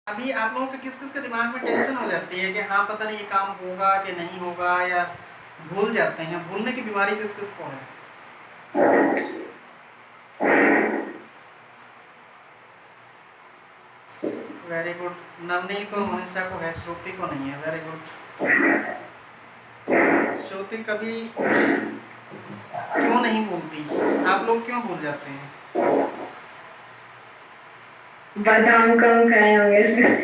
अभी आप लोगों के किस-किस के दिमाग में टेंशन हो जाती है कि हाँ, पता नहीं ये काम होगा कि नहीं होगा या भूल जाते हैं, भूलने की बीमारी किस-किस को है? Very good. नवनीत और मनीषा को है, श्रुति को नहीं है। Very good. श्रुति कभी क्यों नहीं भूलती? आप लोग क्यों भूल जाते हैं? बादाम कम खाए होंगे इसमें।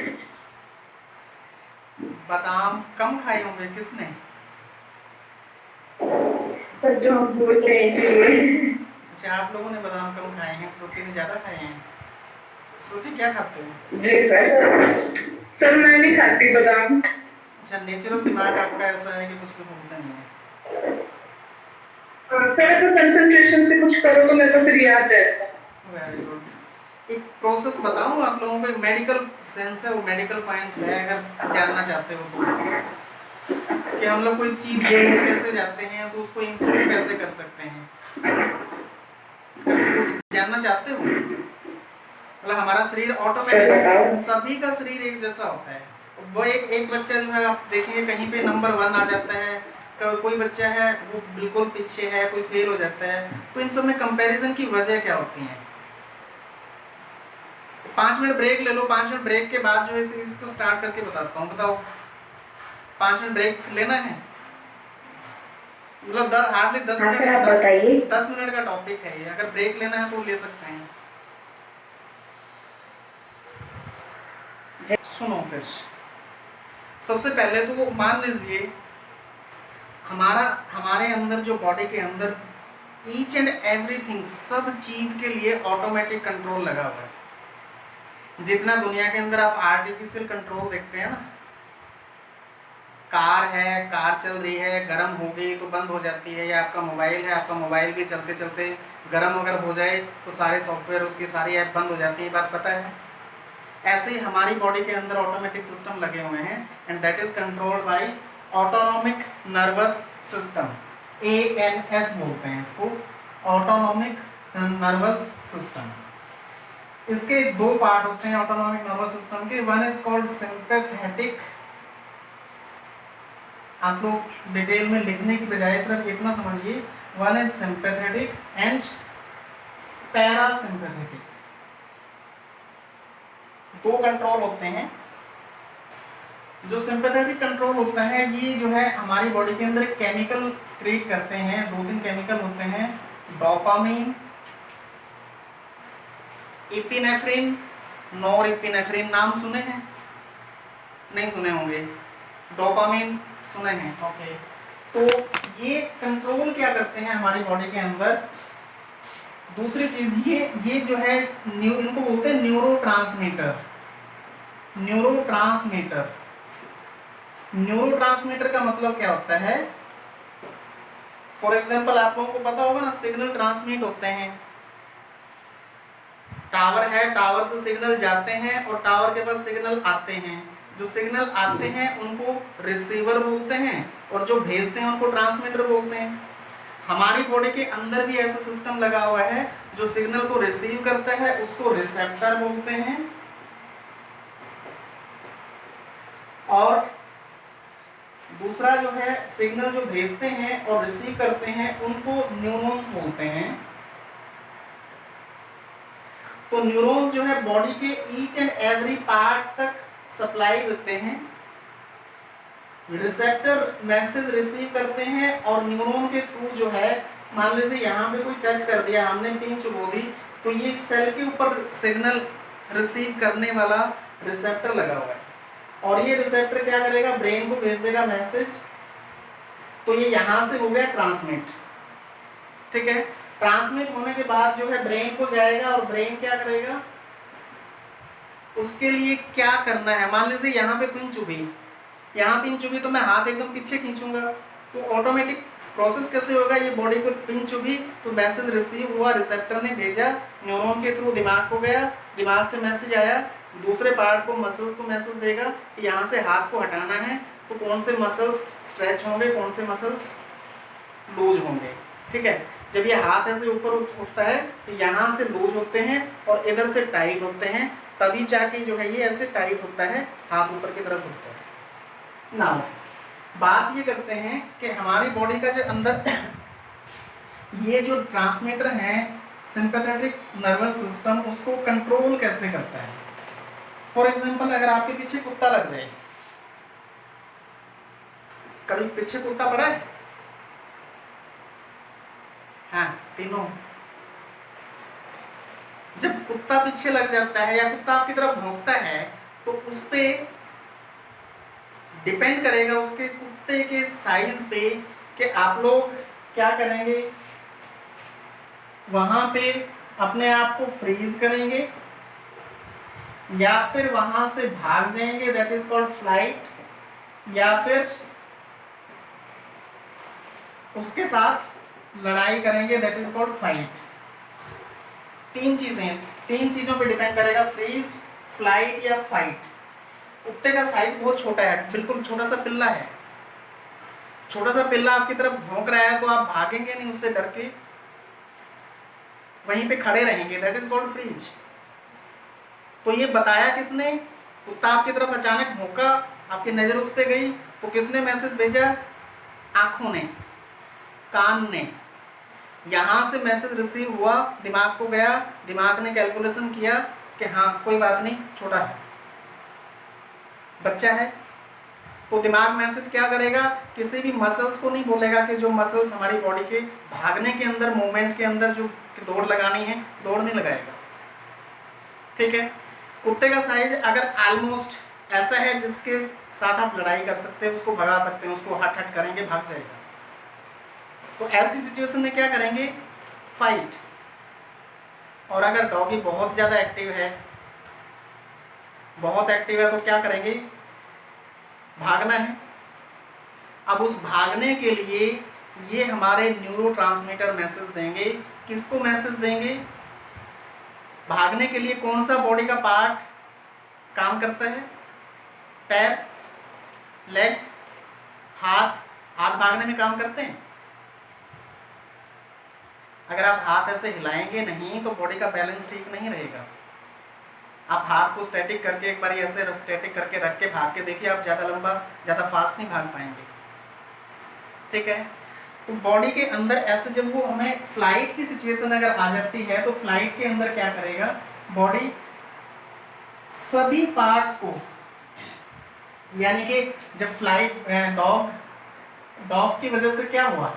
बादाम कम खाए होंगे किसने? पर जो हम बोल रहे हैं इसलिए। अच्छा, आप लोगों ने बादाम कम खाए हैं, श्रुति ने ज़्यादा खाए हैं। श्रुति क्या खाते हो? जी सर मैं नहीं खाती बादाम। अच्छा, नेचुरल दिमाग आपका ऐसा है कि कुछ भी भूलता नहीं है। सर अगर कंसंट्रेशन से कुछ करो तो मेरे को फिर याद रहता है। Very good. एक प्रोसेस बताऊं आप लोगों को, मेडिकल सेंस है, वो मेडिकल पॉइंट है अगर जानना चाहते हो तो, कि हम लोग कोई चीज़ भूल कैसे जाते हैं तो उसको इम्प्रूव कैसे कर सकते हैं। कुछ जानना चाहते हो? मतलब हमारा शरीर ऑटोमेटिक, सभी का शरीर एक जैसा होता है। वो एक बच्चा जो है आप देखेंगे कहीं पे नंबर 1 आ जाता है, कोई बच्चा है वो बिल्कुल पीछे है, कोई फेल हो जाता है। तो इन सब में कंपैरिजन की वजह क्या होती है? 5 मिनट ब्रेक ले लो, 5 मिनट ब्रेक के बाद जो है इसको स्टार्ट करके बताता हूँ। बताओ, 5 मिनट ब्रेक लेना है? मतलब हार्डली 10 मिनट, 10 मिनट का टॉपिक है ये। अगर ब्रेक लेना है तो ले सकते हैं। सुनो फिर, सबसे पहले तो मान लीजिए हमारे अंदर जो बॉडी के अंदर ईच एंड एवरीथिंग, सब चीज के लिए ऑटोमेटिक कंट्रोल लगा हुआ है। जितना दुनिया के अंदर आप आर्टिफिशियल कंट्रोल देखते हैं ना, कार है, कार चल रही है, गर्म हो गई तो बंद हो जाती है, या आपका मोबाइल है, आपका मोबाइल भी चलते चलते गर्म अगर हो जाए तो सारे सॉफ्टवेयर, उसकी सारी ऐप बंद हो जाती है, बात पता है? ऐसे ही हमारी बॉडी के अंदर ऑटोमेटिक सिस्टम लगे हुए हैं, and that is controlled by autonomic nervous system, ANS बोलते हैं इसको, ऑटोनॉमिक नर्वस सिस्टम। इसके दो पार्ट होते हैं ऑटोनॉमिक नर्वस सिस्टम के। वन इज कॉल्ड सिंपैथेटिक, आप लोग डिटेल में लिखने की बजाय सिर्फ इतना समझिए, one is sympathetic and parasympathetic. दो कंट्रोल होते हैं। जो सिंपैथेटिक कंट्रोल होता है ये जो है हमारी बॉडी के अंदर केमिकल सीक्रेट करते हैं। 2-3 केमिकल होते हैं, डोपामिन, एपिनेफ्रिन, नॉरएपिनेफ्रिन। नाम सुने हैं? नहीं सुने होंगे। डोपामिन सुने हैं, ओके। तो ये कंट्रोल क्या करते हैं हमारी बॉडी के अंदर। दूसरी चीज ये जो है इनको बोलते हैं न्यूरोट्रांसमीटर। न्यूरोट्रांसमीटर, न्यूरोट्रांसमीटर का मतलब क्या होता है? फॉर एग्जांपल आप लोगों को पता होगा ना, सिग्नल ट्रांसमिट होते हैं। टावर है, टावर से सिग्नल जाते हैं और टावर के पास सिग्नल आते हैं। जो सिग्नल आते हैं उनको रिसीवर बोलते हैं और जो भेजते हैं उनको ट्रांसमीटर बोलते हैं। हमारी बॉडी के अंदर भी ऐसा सिस्टम लगा हुआ है, जो सिग्नल को रिसीव करता है उसको रिसेप्टर बोलते हैं, और दूसरा जो है सिग्नल जो भेजते हैं और रिसीव करते हैं उनको न्यूरॉन्स बोलते हैं। तो न्यूरॉन्स जो है बॉडी के ईच एंड एवरी पार्ट तक सप्लाई देते हैं। रिसेप्टर मैसेज रिसीव करते हैं और न्यूरॉन के थ्रू जो है, मान लीजिए यहाँ पे कोई टच कर दिया, हमने पिन चुबो दी, तो ये सेल के ऊपर सिग्नल रिसीव करने वाला रिसेप्टर लगा हुआ है, और ये रिसेप्टर क्या करेगा, ब्रेन को भेज देगा मैसेज। तो ये यहाँ से हो गया ट्रांसमिट, ठीक है। ट्रांसमिट होने के बाद जो है ब्रेन को जाएगा, और ब्रेन क्या करेगा, उसके लिए क्या करना है। मान लीजिए यहाँ पे पिन चुभी, यहाँ पिन चुभी तो मैं हाथ एकदम पीछे खींचूंगा, तो ऑटोमेटिक प्रोसेस कैसे होगा, ये बॉडी को पिन चुभी तो मैसेज रिसीव हुआ, रिसेप्टर ने भेजा, न्यूरॉन के थ्रू दिमाग को गया, दिमाग से मैसेज आया, दूसरे पार्ट को, मसल्स को मैसेज देगा कि यहाँ से हाथ को हटाना है, तो कौन से मसल्स स्ट्रेच होंगे, कौन से मसल्स लूज होंगे, ठीक है। जब ये हाथ ऐसे ऊपर उठता है तो यहाँ से लूज होते हैं और इधर से टाइट होते हैं, तभी जाके जो है ये ऐसे टाइट होता है, हाथ ऊपर की तरफ उठता है ना। बात ये करते हैं कि हमारी बॉडी का जो अंदर ये जो ट्रांसमीटर है सिंपैथेटिक नर्वस सिस्टम, उसको कंट्रोल कैसे करता है। फॉर एग्जांपल अगर आपके पीछे कुत्ता लग जाए, कभी पीछे कुत्ता पड़ा है? हाँ, तीनों। जब कुत्ता पीछे लग जाता है या कुत्ता आपकी तरफ भौंकता है तो उस पे डिपेंड करेगा उसके कुत्ते के साइज पे कि आप लोग क्या करेंगे, वहां पे अपने आप को फ्रीज करेंगे या फिर वहां से भाग जाएंगे, दैट इज कॉल्ड फ्लाइट, या फिर उसके साथ लड़ाई करेंगे, दैट इज कॉल्ड फाइट। तीन चीजों पे डिपेंड करेगा, फ्रीज, फ्लाइट या फाइट। कुत्ते का साइज बहुत छोटा है, बिल्कुल छोटा सा पिल्ला है। छोटा सा पिल्ला आपकी तरफ भौंक रहा है तो आप भागेंगे नहीं उससे डर के, वहीं पे खड़े रहेंगे, दैट इज कॉल्ड फ्रीज। तो ये बताया किसने? कुत्ता आपकी तरफ अचानक भौंका, आपकी नजर उस पर गई तो किसने मैसेज भेजा? आंखों ने, कान ने। यहां से मैसेज रिसीव हुआ, दिमाग को गया, दिमाग ने कैलकुलेशन किया कि हाँ कोई बात नहीं, छोटा है, बच्चा है। तो दिमाग मैसेज क्या करेगा? किसी भी मसल्स को नहीं बोलेगा कि जो मसल्स हमारी बॉडी के भागने के अंदर, मूवमेंट के अंदर जो दौड़ लगानी है, दौड़ नहीं लगाएगा। ठीक है। कुत्ते का साइज अगर ऑलमोस्ट ऐसा है जिसके साथ आप लड़ाई कर सकते हैं, उसको भगा सकते हैं, उसको हट हट करेंगे, भाग जाएगा। तो ऐसी सिचुएशन में क्या करेंगे? फाइट। और अगर डॉगी बहुत ज़्यादा एक्टिव है, तो क्या करेंगे? भागना है। अब उस भागने के लिए ये हमारे न्यूरोट्रांसमीटर मैसेज देंगे। किसको मैसेज देंगे? भागने के लिए कौन सा बॉडी का पार्ट काम करता है? पैर, लेग्स, हाथ। हाथ भागने में काम करते हैं। अगर आप हाथ ऐसे हिलाएंगे नहीं तो बॉडी का बैलेंस ठीक नहीं रहेगा। आप हाथ को स्टैटिक करके, एक बार ऐसे स्टैटिक करके रख के भाग के देखिए, आप ज़्यादा लंबा, ज़्यादा फास्ट नहीं भाग पाएंगे। ठीक है। तो बॉडी के अंदर ऐसे जब वो हमें फ्लाइट की सिचुएशन अगर आ जाती है तो फ्लाइट के अंदर क्या करेगा? बॉडी सभी पार्ट्स को, यानी कि जब फ्लाइट, डॉग की वजह से क्या हुआ?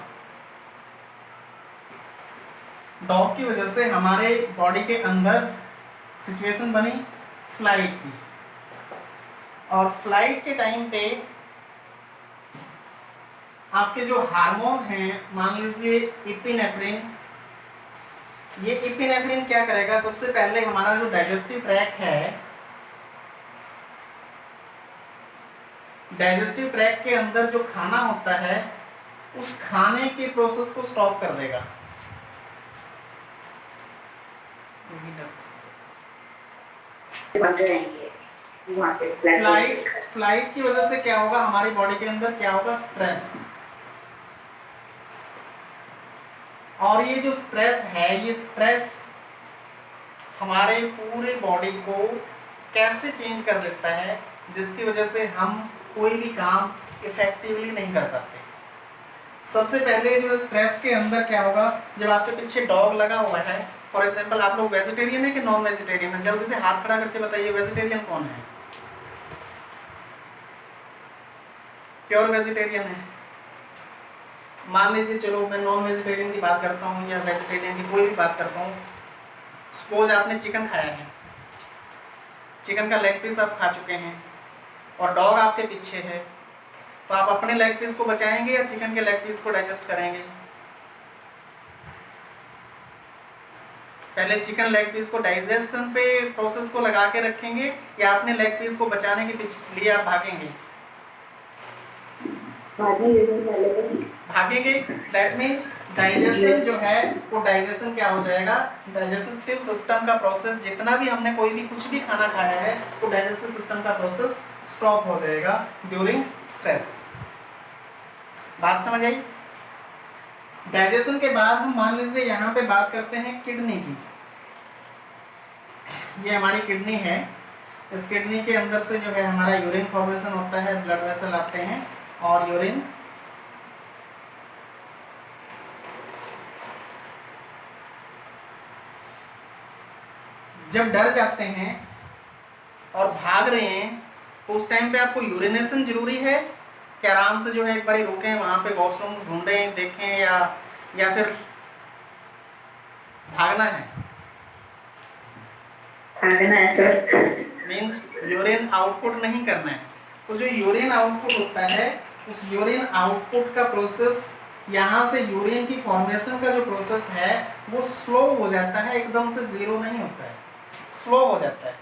डॉग की वजह से हमारे बॉडी के अंदर सिचुएशन बनी फ्लाइट की। और फ्लाइट के टाइम पे आपके जो हार्मोन हैं, मान लीजिए इपिनेफ्रिन, ये इपिनेफ्रिन क्या करेगा? सबसे पहले हमारा जो डाइजेस्टिव ट्रैक है, डाइजेस्टिव ट्रैक के अंदर जो खाना होता है, उस खाने के प्रोसेस को स्टॉप कर देगा। फ्लाइट की वजह से क्या होगा? हमारी बॉडी के अंदर क्या होगा? स्ट्रेस। और ये जो स्ट्रेस है, ये स्ट्रेस हमारे पूरे बॉडी को कैसे चेंज कर देता है, जिसकी वजह से हम कोई भी काम इफेक्टिवली नहीं कर पाते। सबसे पहले जो स्ट्रेस के अंदर क्या होगा? जब आपके पीछे डॉग लगा हुआ है, फॉर एग्जांपल आप लोग वेजिटेरियन है कि नॉन वेजिटेरियन है? जल्दी से हाथ खड़ा करके बताइए, वेजिटेरियन कौन है? प्योर वेजिटेरियन है। मान लीजिए, चलो मैं नॉन वेजिटेरियन की बात करता हूँ या वेजिटेरियन की, कोई भी बात करता हूँ। सपोज आपने चिकन खाया है, चिकन का लेग पीस आप खा चुके हैं और डॉग आपके पीछे है, तो आप अपने लेग पीस को बचाएंगे या चिकन के लेग पीस को डाइजेस्ट करेंगे? पहले चिकन लेग पीस को डाइजेशन पे प्रोसेस को लगा के रखेंगे या अपने लेग पीस को बचाने के लिए आप भागेंगे? भागेंगे। दैट मीन्स डाइजेशन जो है वो डाइजेशन क्या हो जाएगा? डाइजेस्टिव सिस्टम का प्रोसेस, जितना भी हमने कोई भी कुछ भी खाना खाया है, वो डाइजेस्टिव सिस्टम का प्रोसेस स्टॉप हो जाएगा ड्यूरिंग स्ट्रेस। बात समझ आई? डाइजेशन के बाद हम मान लीजिए यहाँ पे बात करते हैं किडनी की। ये हमारी किडनी है। इस किडनी के अंदर से जो है हमारा यूरिन फॉर्मेशन होता है, ब्लड वेसल आते हैं और यूरिन जब डर जाते हैं और भाग रहे हैं तो उस टाइम पे आपको यूरिनेशन जरूरी है कि आराम से जो है एक बार रुकें, वहाँ पे वॉशरूम ढूंढें, देखें, या फिर भागना है? भागना है सर। मीन्स यूरिन आउटपुट नहीं करना है। तो जो यूरिन आउटपुट होता है उस यूरिन आउटपुट का प्रोसेस, यहाँ से यूरिन की फॉर्मेशन का जो प्रोसेस है वो स्लो हो जाता है, एकदम से जीरो नहीं होता है, स्लो हो जाता है।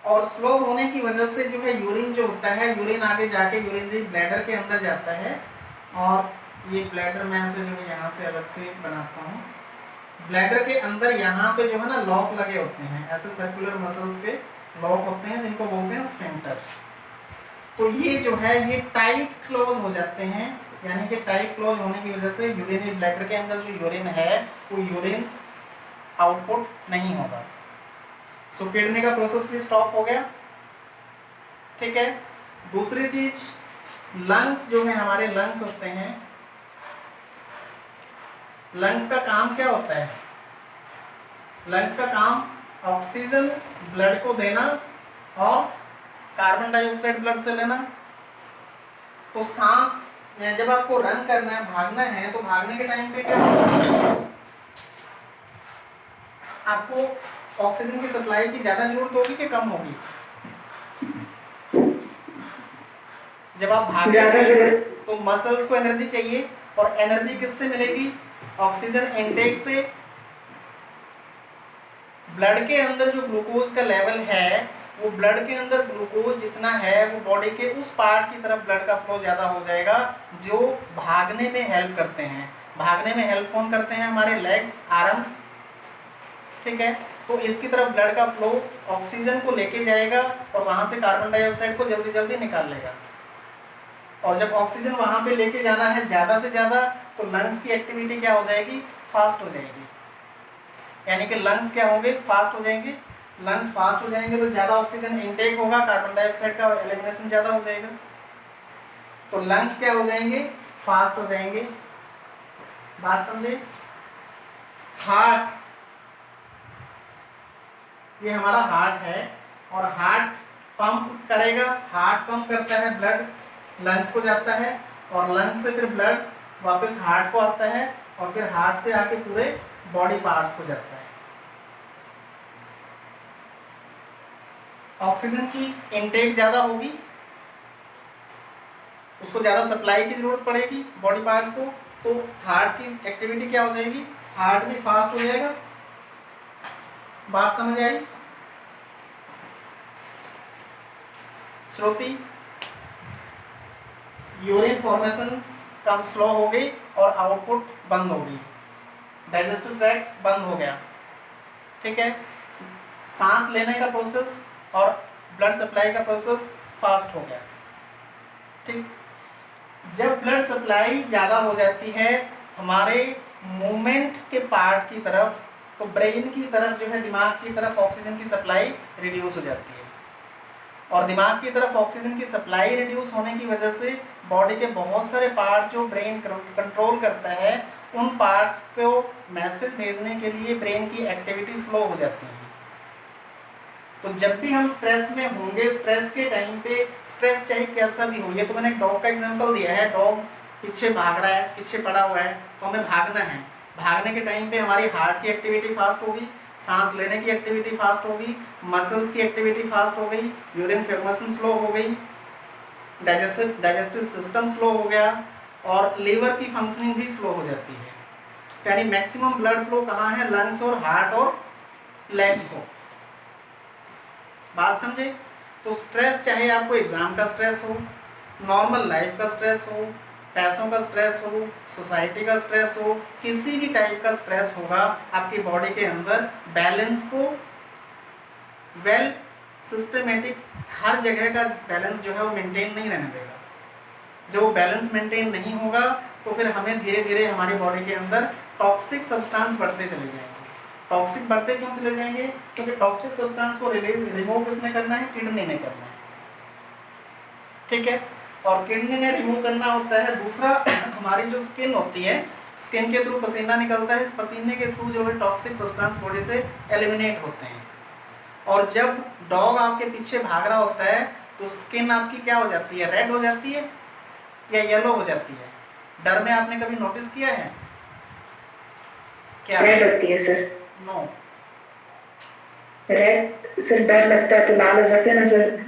और स्लो होने की वजह से जो है यूरिन जो होता है, यूरिन आगे जाके यूरिनरी ब्लैडर के अंदर जाता है। और ये ब्लैडर मैं ऐसे जो है यहाँ से अलग से बनाता हूँ। ब्लैडर के अंदर यहाँ पे जो है ना लॉक लगे होते हैं, ऐसे सर्कुलर मसल्स के लॉक होते हैं जिनको बोलते हैं स्फिंक्टर। तो ये जो है ये टाइट क्लोज हो जाते हैं, यानी कि टाइट क्लोज होने की वजह से यूरिनरी ब्लैडर के अंदर जो यूरिन है वो यूरिन आउटपुट नहीं होगा। सो किडनी का प्रोसेस भी स्टॉप हो गया। ठीक है। दूसरी चीज, लंग्स जो है हमारे लंग्स होते हैं, लंग्स का काम क्या होता है? लंग्स का काम ऑक्सीजन ब्लड को देना और कार्बन डाइऑक्साइड ब्लड से लेना। तो सांस जब आपको रन करना है, भागना है, तो भागने के टाइम पे क्या होगा? आपको ऑक्सीजन की सप्लाई की ज्यादा जरूरत होगी कि कम होगी? जब आप भागेंगे तो मसल्स को एनर्जी चाहिए, और एनर्जी किससे मिलेगी? ऑक्सीजन इनटेक से। ब्लड के अंदर जो ग्लूकोज का लेवल है, वो ब्लड के अंदर ग्लूकोज जितना है वो बॉडी के उस पार्ट की तरफ ब्लड का फ्लो ज़्यादा हो जाएगा जो भागने में हेल्प करते हैं। भागने में हेल्प कौन करते हैं? हमारे लेग्स, आर्म्स। ठीक है। तो इसकी तरफ ब्लड का फ्लो ऑक्सीजन को लेके जाएगा और वहाँ से कार्बन डाइऑक्साइड को जल्दी जल्दी निकाल लेगा। और जब ऑक्सीजन वहाँ पे लेके जाना है ज़्यादा से ज़्यादा, तो लंग्स की एक्टिविटी क्या हो जाएगी? फास्ट हो जाएगी। यानी कि लंग्स क्या होंगे? फास्ट हो जाएंगे। लंग्स फास्ट हो जाएंगे तो ज़्यादा ऑक्सीजन इनटेक होगा, कार्बन डाइऑक्साइड का एलिमिनेशन ज़्यादा हो जाएगा। तो लंग्स क्या हो जाएंगे? फास्ट हो जाएंगे। बात समझे? हार्ट, ये हमारा हार्ट है और हार्ट पंप करेगा। हार्ट पंप करता है, ब्लड लंग्स को जाता है और लंग्स से फिर ब्लड वापस हार्ट को आता है और फिर हार्ट से आके पूरे बॉडी पार्ट्स को जाता है। ऑक्सीजन की इनटेक ज़्यादा होगी, उसको ज़्यादा सप्लाई की ज़रूरत पड़ेगी बॉडी पार्ट्स को, तो हार्ट की एक्टिविटी क्या हो जाएगी? हार्ट भी फास्ट हो जाएगा। बात समझ आई श्रुति? यूरिन फॉर्मेशन कम स्लो हो गई और आउटपुट बंद हो गई, डाइजेस्टिव ट्रैक्ट बंद हो गया। ठीक है। सांस लेने का प्रोसेस और ब्लड सप्लाई का प्रोसेस फास्ट हो गया। ठीक। जब ब्लड सप्लाई ज़्यादा हो जाती है हमारे मूवमेंट के पार्ट की तरफ, तो ब्रेन की तरफ जो है, दिमाग की तरफ ऑक्सीजन की सप्लाई रिड्यूस हो जाती है। और दिमाग की तरफ ऑक्सीजन की सप्लाई रिड्यूस होने की वजह से बॉडी के बहुत सारे पार्ट जो ब्रेन कंट्रोल करता है, उन पार्ट्स को मैसेज भेजने के लिए ब्रेन की एक्टिविटी स्लो हो जाती है। तो जब भी हम स्ट्रेस में होंगे, स्ट्रेस के टाइम पे, स्ट्रेस चाहे कैसा भी हो, ये तो मैंने एक डॉग का एग्जांपल दिया है। डॉग पीछे भाग रहा है, पीछे पड़ा हुआ है, तो हमें भागना है। भागने के टाइम पे हमारी हार्ट की एक्टिविटी फास्ट होगी, सांस लेने की एक्टिविटी फास्ट होगी, मसल्स की एक्टिविटी फास्ट हो गई, यूरिन फॉर्मेशन स्लो हो गई, डाइजेस्टिव सिस्टम स्लो हो गया और लीवर की फंक्शनिंग भी स्लो हो जाती है। यानी मैक्सिमम ब्लड फ्लो कहाँ है? लंग्स और हार्ट और लेग्स को। बात समझे? तो स्ट्रेस, चाहे आपको एग्जाम का स्ट्रेस हो, नॉर्मल लाइफ का स्ट्रेस हो, पैसों का स्ट्रेस हो, सोसाइटी का स्ट्रेस हो, किसी भी टाइप का स्ट्रेस होगा, आपकी बॉडी के अंदर बैलेंस को वेल सिस्टमेटिक, हर जगह का बैलेंस जो है वो मेंटेन नहीं रहने देगा। जब वो बैलेंस मेंटेन नहीं होगा तो फिर हमें धीरे धीरे हमारी बॉडी के अंदर टॉक्सिक सब्सटेंस बढ़ते चले जाएंगे। टॉक्सिक बढ़ते क्यों चले जाएंगे? क्योंकि टॉक्सिक सब्सटेंस को रिमूव किसने करना है? किडनी ने करना है, ठीक है। और किडनी ने रिमूव करना होता है। दूसरा, हमारी जो स्किन होती है, स्किन के थ्रू पसीना निकलता है, इस पसीने के थ्रू जो है टॉक्सिक सब्सटेंस बॉडी से एलिमिनेट होते हैं। और जब डॉग आपके पीछे भाग रहा होता है तो स्किन आपकी क्या हो जाती है? रेड हो जाती है या येलो हो जाती है? डर में आपने कभी नोटिस किया है क्या? रेड होती है सर। नो, रेड सर, डर लगता है तो लाल हो जाते हैं ना सर।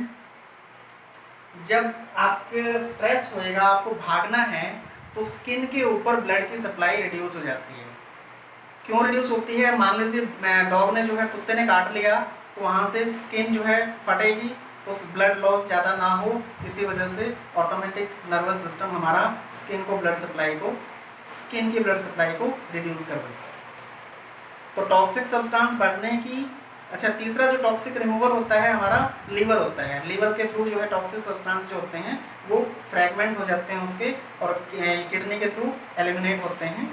जब आपके स्ट्रेस होएगा, आपको भागना है, तो स्किन के ऊपर ब्लड की सप्लाई रिड्यूस हो जाती है। क्यों रिड्यूस होती है? मान लीजिए डॉग ने जो है, कुत्ते ने काट लिया, तो वहाँ से स्किन जो है फटेगी, तो ब्लड लॉस ज़्यादा ना हो, इसी वजह से ऑटोमेटिक नर्वस सिस्टम हमारा स्किन की ब्लड सप्लाई को रिड्यूस कर देता है। तो टॉक्सिक सब्सटेंस बढ़ने की, अच्छा, तीसरा जो टॉक्सिक रिमूवल होता है हमारा लीवर होता है। लीवर के थ्रू जो है टॉक्सिक सब्सटेंस जो होते हैं वो फ्रैगमेंट हो जाते हैं उसके, और किडनी के थ्रू एलिमिनेट होते हैं।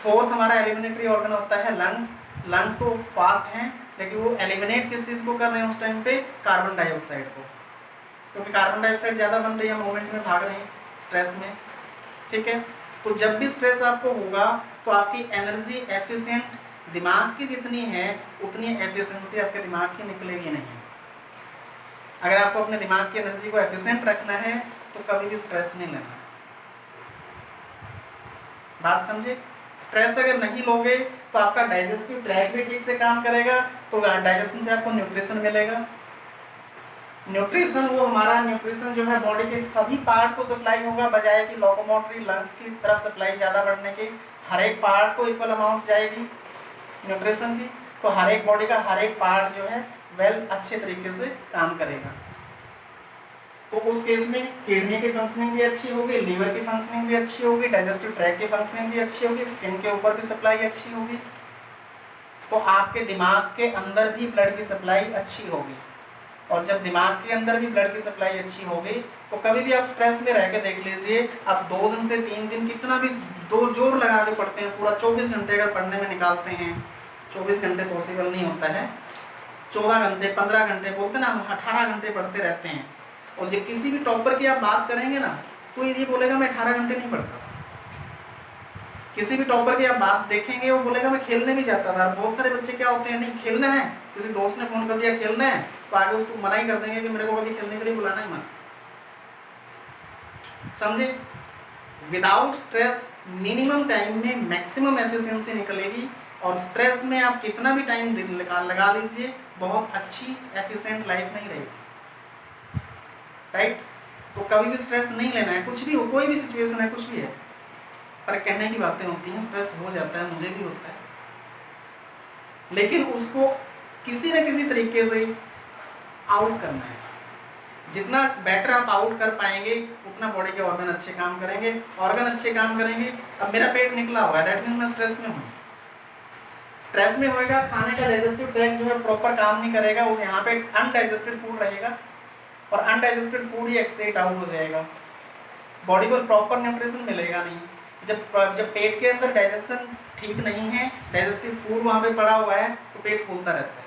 फोर्थ हमारा एलिमिनेटरी ऑर्गन होता है लंग्स। लंग्स तो फास्ट हैं, लेकिन वो एलिमिनेट किस चीज़ को कर रहे हैं उस टाइम पे? कार्बन डाइऑक्साइड को, क्योंकि कार्बन डाइऑक्साइड ज़्यादा बन रही है, मूवमेंट में भाग रहे हैं, स्ट्रेस में, ठीक है। तो जब भी स्ट्रेस आपको होगा तो आपकी एनर्जी एफिशिएंट दिमाग की जितनी है उतनी एफिशिएंसी आपके दिमाग की निकलेगी नहीं। अगर आपको अपने दिमाग की एनर्जी को एफिशिएंट रखना है तो कभी भी स्ट्रेस नहीं लेना। बात समझे? स्ट्रेस अगर नहीं लोगे तो आपका डाइजेस्टिव ट्रैक भी ठीक से काम करेगा, तो डाइजेशन से आपको न्यूट्रिशन मिलेगा। न्यूट्रिशन, वो हमारा न्यूट्रिशन जो है बॉडी के सभी पार्ट को सप्लाई होगा, बजाय कि लोकोमोटरी लंग्स की तरफ सप्लाई ज़्यादा बढ़ने की, हर एक पार्ट को इक्वल अमाउंट जाएगी न्यूट्रिशन की, तो हर एक बॉडी का हर एक पार्ट जो है वेल अच्छे तरीके से काम करेगा। तो उस केस में किडनी की फंक्शनिंग भी अच्छी होगी, लीवर की फंक्शनिंग भी अच्छी होगी, डाइजेस्टिव ट्रैक की फंक्शनिंग भी अच्छी होगी, स्किन के ऊपर भी सप्लाई अच्छी होगी, तो आपके दिमाग के अंदर भी ब्लड की सप्लाई अच्छी होगी। और जब दिमाग के अंदर भी ब्लड की सप्लाई अच्छी होगी तो कभी भी आप स्ट्रेस में रह के देख लीजिए, आप 2 दिन से 3 दिन कितना भी जोर लगा के पढ़ते हैं, पूरा 24 घंटे अगर पढ़ने में निकालते हैं, 24 घंटे पॉसिबल नहीं होता है, 14 घंटे 15 घंटे बोलते ना, 18 घंटे पढ़ते रहते हैं। और जब किसी भी टॉपर की आप बात करेंगे ना तो ये बोलेगा मैं 18 घंटे नहीं पढ़ता। किसी भी टॉपर की आप बात देखेंगे वो बोलेगा मैं खेलने भी जाता था। बहुत सारे बच्चे क्या होते हैं, नहीं खेलना है, किसी दोस्त ने फोन कर दिया खेलना है, तो आगे उसको मना ही कर देंगे कि मेरे को कभी खेलने के लिए बुलाना ही मत। समझे? विदाउट स्ट्रेस मिनिमम टाइम में मैक्सिमम एफिशिएंसी निकलेगी, और स्ट्रेस में आप कितना भी टाइम लगा लीजिए, बहुत अच्छी एफिशिएंट लाइफ नहीं रहेगी, राइट। तो कभी भी स्ट्रेस नहीं लेना है, कुछ भी हो, कोई भी सिचुएशन है, कुछ भी है, पर कहने की बातें होती हैं, स्ट्रेस हो जाता है, मुझे भी होता है, लेकिन उसको किसी न किसी तरीके से आउट करना है। जितना बेटर आप आउट कर पाएंगे उतना बॉडी के ऑर्गन अच्छे काम करेंगे, ऑर्गन अच्छे काम करेंगे। अब मेरा पेट निकला हुआ है, दैट मीन्स मैं स्ट्रेस में हूँ। स्ट्रेस में होएगा, खाने का डाइजेस्टिव ट्रैक्ट जो है प्रॉपर काम नहीं करेगा, वो यहाँ पे अनडाइजेस्टेड फूड रहेगा, और अनडाइजेस्टेड फूड ही एक्सक्रीट आउट हो जाएगा, बॉडी को प्रॉपर न्यूट्रिशन मिलेगा नहीं। जब पेट के अंदर डाइजेशन ठीक नहीं है, डाइजेस्टिव फूड वहाँ पे पड़ा हुआ है, तो पेट फूलता रहता है,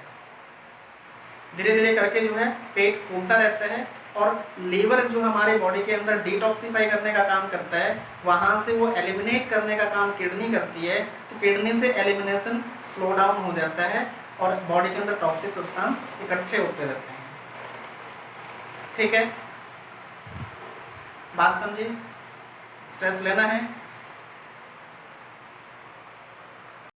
धीरे धीरे करके जो है पेट फूलता रहता है। और लीवर जो हमारे बॉडी के अंदर डिटॉक्सिफाई करने का काम करता है, वहाँ से वो एलिमिनेट करने का काम किडनी करती है, तो किडनी से एलिमिनेशन स्लो डाउन हो जाता है और बॉडी के अंदर टॉक्सिक सब्सटेंस इकट्ठे होते रहते हैं। ठीक है, बात समझिए? स्ट्रेस लेना है,